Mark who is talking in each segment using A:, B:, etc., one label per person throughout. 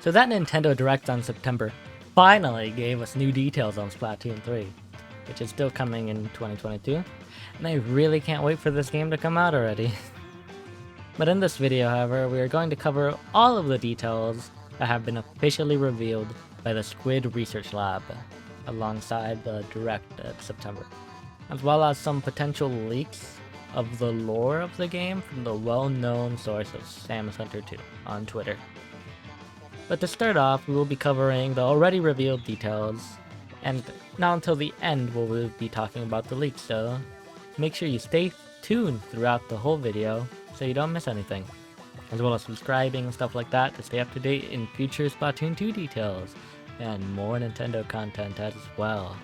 A: So that Nintendo Direct on September finally gave us new details on Splatoon 3, which is still coming in 2022, and I really can't wait for this game to come out already. But in this video, however, we are going to cover all of the details that have been officially revealed by the Squid Research Lab, alongside the Direct of September, as well as some potential leaks of the lore of the game from the well-known source of Samus Hunter 2 on Twitter. But to start off, we will be covering the already revealed details, and not until the end will we be talking about the leaks, so make sure you stay tuned throughout the whole video so you don't miss anything, as well as subscribing and stuff like that to stay up to date in future Splatoon 2 details, and more Nintendo content as well.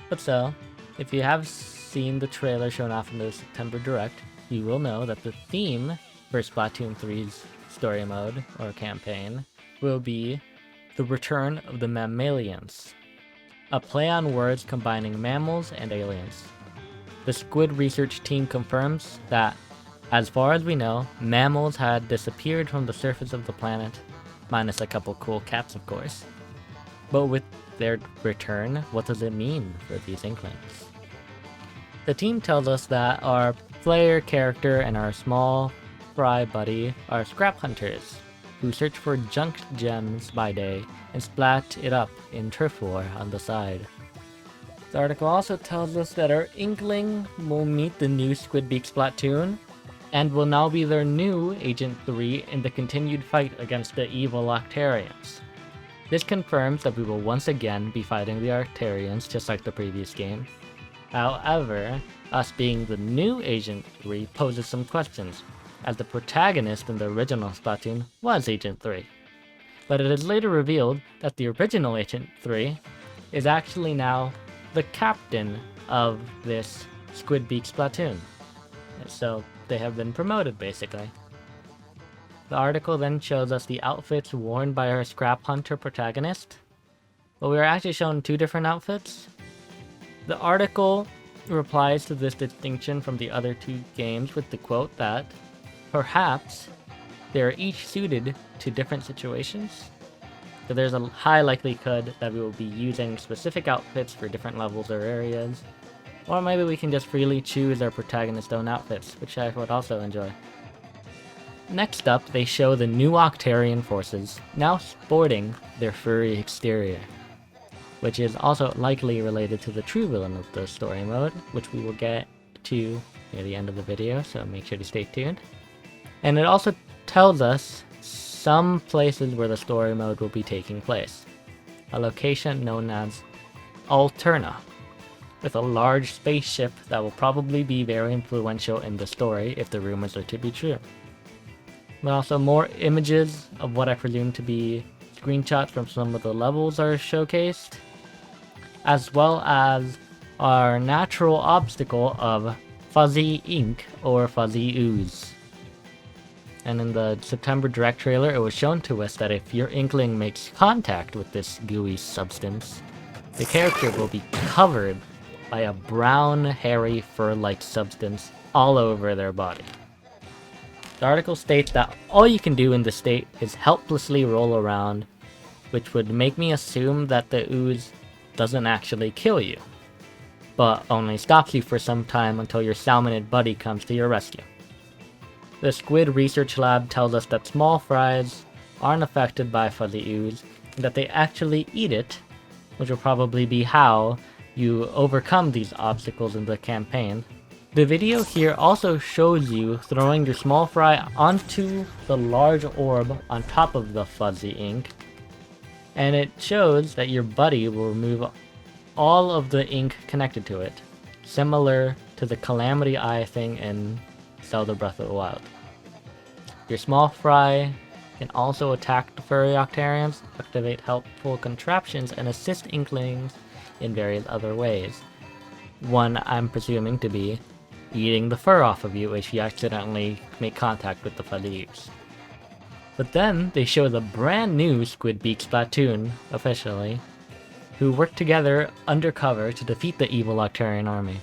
A: But so, if you have seen the trailer shown off in the September Direct, you will know that the theme for Splatoon 3's story mode, or campaign, will be the return of the Mammalians, a play on words combining mammals and aliens. The Squid Research team confirms that, as far as we know, mammals had disappeared from the surface of the planet, minus a couple cool cats of course. But with their return, what does it mean for these Inklings? The team tells us that our player character and our small fry buddy are scrap hunters, who search for junked gems by day and splat it up in turf war on the side. The article also tells us that our Inkling will meet the new Squidbeak Splatoon, and will now be their new Agent 3 in the continued fight against the evil Octarians. This confirms that we will once again be fighting the Octarians just like the previous game. However, us being the new Agent 3 poses some questions, as the protagonist in the original Splatoon was Agent 3. But it is later revealed that the original Agent 3 is actually now the captain of this Squidbeak Splatoon. So they have been promoted basically. The article then shows us the outfits worn by our Scrap Hunter protagonist, but we are actually shown two different outfits. The article replies to this distinction from the other two games with the quote that perhaps they are each suited to different situations. So there's a high likelihood that we will be using specific outfits for different levels or areas. Or maybe we can just freely choose our protagonist's own outfits, which I would also enjoy. Next up, they show the new Octarian forces, now sporting their furry exterior, which is also likely related to the true villain of the story mode, which we will get to near the end of the video, so make sure to stay tuned. And it also tells us some places where the story mode will be taking place. A location known as Alterna, with a large spaceship that will probably be very influential in the story if the rumors are to be true. But also more images of what I presume to be screenshots from some of the levels are showcased, as well as our natural obstacle of fuzzy ink or fuzzy ooze. And in the September Direct trailer, it was shown to us that if your Inkling makes contact with this gooey substance, the character will be covered by a brown, hairy, fur-like substance all over their body. The article states that all you can do in this state is helplessly roll around, which would make me assume that the ooze doesn't actually kill you, but only stops you for some time until your salmonid buddy comes to your rescue. The Squid Research Lab tells us that small fries aren't affected by fuzzy ooze, and that they actually eat it, which will probably be how you overcome these obstacles in the campaign. The video here also shows you throwing your small fry onto the large orb on top of the fuzzy ink, and it shows that your buddy will remove all of the ink connected to it, similar to the Calamity Eye thing in Zelda Breath of the Wild. Your small fry can also attack the furry Octarians, activate helpful contraptions, and assist Inklings in various other ways. One I'm presuming to be eating the fur off of you if you accidentally make contact with the fuzzy ooze. But then they show the brand new Squidbeak Splatoon, officially, who work together undercover to defeat the evil Octarian army.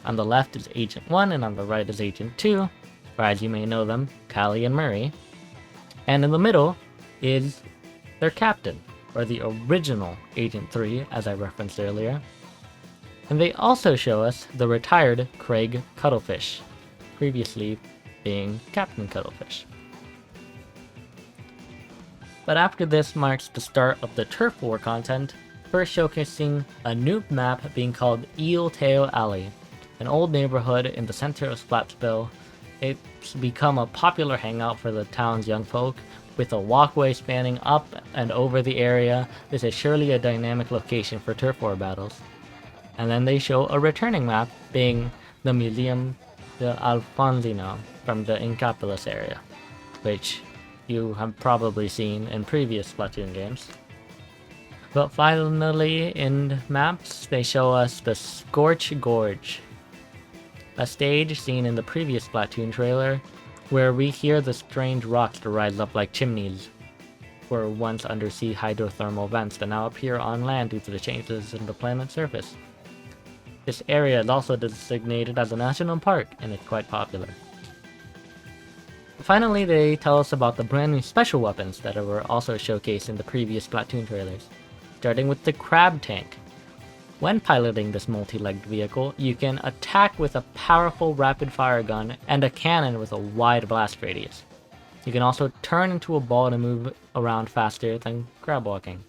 A: On the left is Agent 1 and on the right is Agent 2, or as you may know them, Callie and Murray. And in the middle is their captain, or the original Agent 3, as I referenced earlier. And they also show us the retired Craig Cuttlefish, previously being Captain Cuttlefish. But after this marks the start of the Turf War content, first showcasing a new map being called Eel Tail Alley, an old neighborhood in the center of Splatsville. It's become a popular hangout for the town's young folk, with a walkway spanning up and over the area. This is surely a dynamic location for Turf War battles. And then they show a returning map, being the Museum de Alfonsino from the Incapolis area, which you have probably seen in previous Splatoon games. But finally, in maps, they show us the Scorch Gorge, a stage seen in the previous Splatoon trailer, where we hear the strange rocks that rise up like chimneys, were once undersea hydrothermal vents that now appear on land due to the changes in the planet's surface. This area is also designated as a national park, and it's quite popular. Finally, they tell us about the brand new special weapons that were also showcased in the previous Splatoon trailers, starting with the Crab Tank. When piloting this multi-legged vehicle, you can attack with a powerful rapid-fire gun and a cannon with a wide blast radius. You can also turn into a ball to move around faster than crab walking.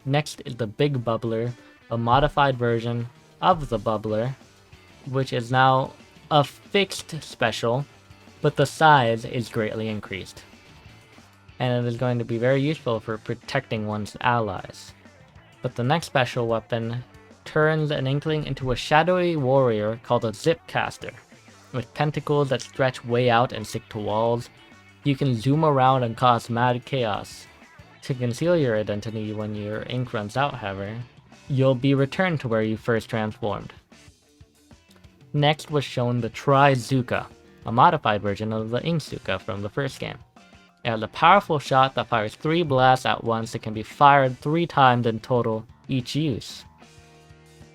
A: Next is the Big Bubbler, a modified version of the Bubbler, which is now a fixed special, but the size is greatly increased, and it is going to be very useful for protecting one's allies. But the next special weapon turns an Inkling into a shadowy warrior called a Zipcaster, with tentacles that stretch way out and stick to walls. You can zoom around and cause mad chaos. To conceal your identity when your ink runs out, however, you'll be returned to where you first transformed. Next was shown the Trizooka, a modified version of the Inkzooka from the first game. It has a powerful shot that fires 3 blasts at once that can be fired 3 times in total each use.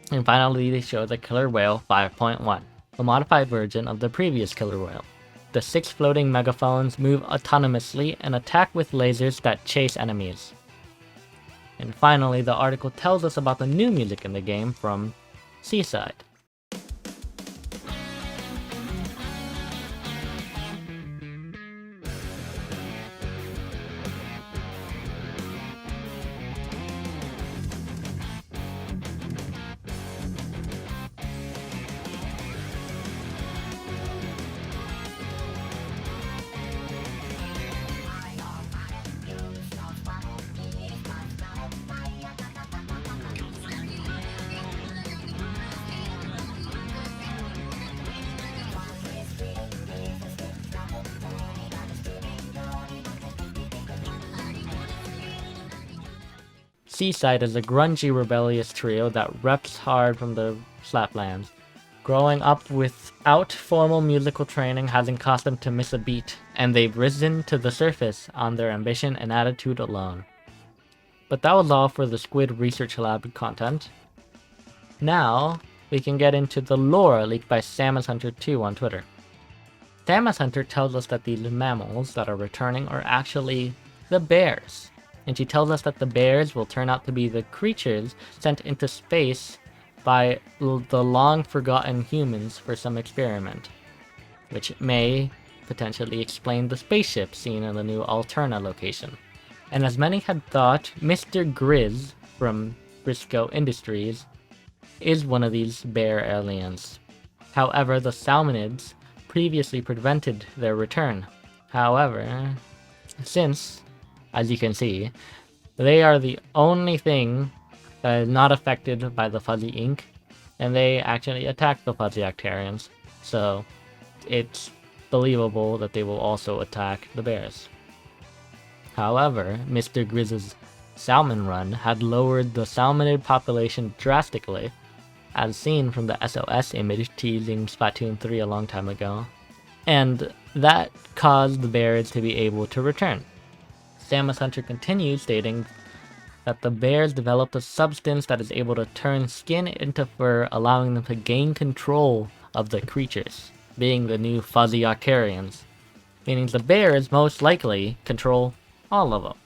A: And finally, they show the Killer Whale 5.1, a modified version of the previous Killer Whale. The 6 floating megaphones move autonomously and attack with lasers that chase enemies. And finally, the article tells us about the new music in the game from Seaside. Seaside is a grungy, rebellious trio that reps hard from the Slaplands. Growing up without formal musical training hasn't caused them to miss a beat, and they've risen to the surface on their ambition and attitude alone. But that was all for the Squid Research Lab content. Now, we can get into the lore leaked by Samus Hunter 2 on Twitter. Samus Hunter tells us that these mammals that are returning are actually the bears. And she tells us that the bears will turn out to be the creatures sent into space by the long-forgotten humans for some experiment, which may potentially explain the spaceship seen in the new Alterna location. And as many had thought, Mr. Grizz from Briscoe Industries is one of these bear aliens. However, the Salmonids previously prevented their return. However, since, as you can see, they are the only thing that is not affected by the fuzzy ink, and they actually attack the fuzzy Octarians, so it's believable that they will also attack the bears. However, Mr. Grizz's salmon run had lowered the salmonid population drastically, as seen from the SOS image teasing Splatoon 3 a long time ago, and that caused the bears to be able to return. Samus Hunter continues, stating that the bears developed a substance that is able to turn skin into fur, allowing them to gain control of the creatures, being the new fuzzy Octarians, meaning the bears most likely control All of them.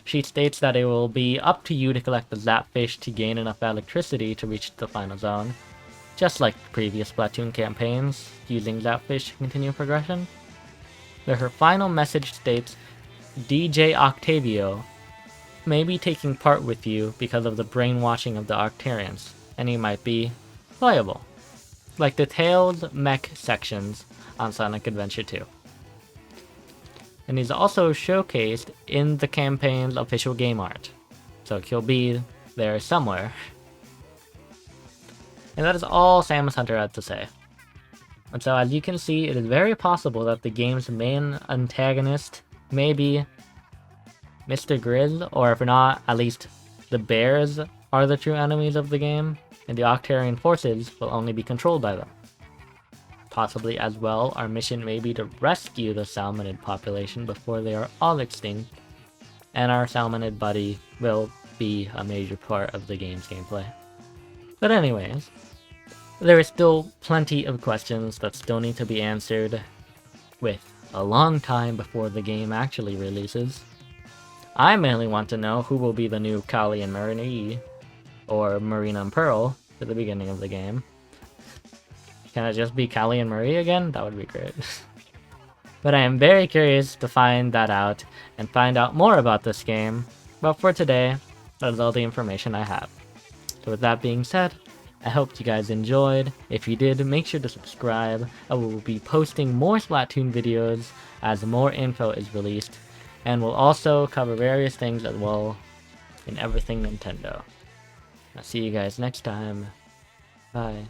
A: She states that it will be up to you to collect the Zapfish to gain enough electricity to reach the final zone, just like the previous Splatoon campaigns, using Zapfish to continue progression. But her final message states, DJ Octavio may be taking part with you because of the brainwashing of the Octarians, and he might be playable, like the tailed mech sections on Sonic Adventure 2. And he's also showcased in the campaign's official game art, so he'll be there somewhere. And that is all Samus Hunter had to say. And so as you can see, it is very possible that the game's main antagonist may be Mr. Grizz, or if not, at least the bears are the true enemies of the game, and the Octarian forces will only be controlled by them. Possibly as well, our mission may be to rescue the salmonid population before they are all extinct, and our salmonid buddy will be a major part of the game's gameplay. But anyways, there is still plenty of questions that still need to be answered, with a long time before the game actually releases. I mainly want to know who will be the new Callie and Marie, or Marina and Pearl, at the beginning of the game. Can it just be Callie and Marie again? That would be great. But I am very curious to find that out and find out more about this game. But for today, that is all the information I have. So with that being said, I hope you guys enjoyed. If you did, make sure to subscribe. I will be posting more Splatoon videos as more info is released. And we'll also cover various things as well in everything Nintendo. I'll see you guys next time. Bye.